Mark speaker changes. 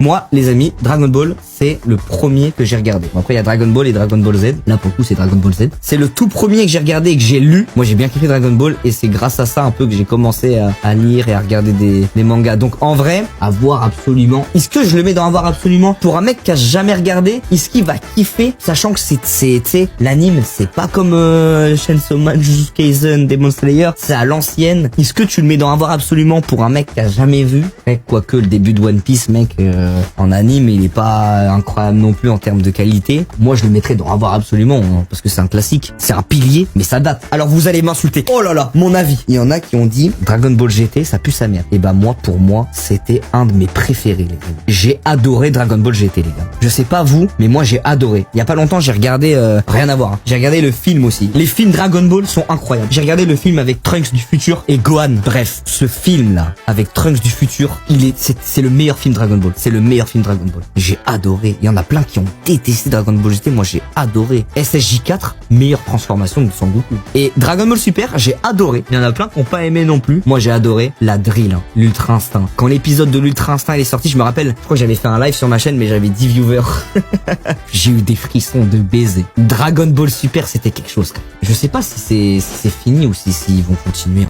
Speaker 1: Moi, les amis, Dragon Ball, c'est le premier que j'ai regardé. Bon, après, il y a Dragon Ball et Dragon Ball Z. Là, pour le coup, c'est Dragon Ball Z. C'est le tout premier que j'ai regardé et que j'ai lu. Moi, j'ai bien kiffé Dragon Ball et c'est grâce à ça un peu que j'ai commencé à lire et à regarder des mangas. Donc, en vrai, à voir absolument. Est-ce que je le mets dans à voir absolument? Pour un mec qui a jamais regardé, est-ce qu'il va kiffer? Sachant que tu sais, l'anime, c'est pas comme Chainsaw Man, Jujutsu Kaisen, Demon Slayer. C'est à l'ancienne. Est-ce que tu le mets dans à voir absolument pour un mec qui a jamais vu? Quoique le début de One Piece, mec, en anime, il est pas incroyable non plus en termes de qualité. Moi, je le mettrais dans à voir absolument, hein, parce que c'est un classique. C'est un pilier, mais ça date. Alors vous allez m'insulter. Oh là là, mon avis. Il y en a qui ont dit Dragon Ball GT, ça pue sa mère. Et bah moi, pour moi, c'était un de mes préférés, les gars. J'ai adoré Dragon Ball GT, les gars. Je sais pas vous, mais moi j'ai adoré. Il y a pas longtemps, j'ai regardé rien à voir. Hein. J'ai regardé le film aussi. Les films Dragon Ball sont incroyables. J'ai regardé le film avec Trunks du futur et Gohan. Bref, ce film là avec Trunks du futur, c'est le meilleur film Dragon Ball. C'est le meilleur film Dragon Ball. J'ai adoré. Il y en a plein qui ont détesté Dragon Ball GT. Moi j'ai adoré. SSJ4, meilleure transformation de Son Goku. Et Dragon Ball Super, j'ai adoré. Il y en a plein qui ont pas aimé non plus. Moi j'ai adoré la drill, hein, l'Ultra Instinct. Quand l'épisode de l'Ultra Instinct il est sorti, je me rappelle, je crois que j'avais fait un live sur ma chaîne, mais j'avais 10 viewers. J'ai eu des frissons de baiser. Dragon Ball Super, c'était quelque chose. Je sais pas si c'est fini ou s'ils vont continuer.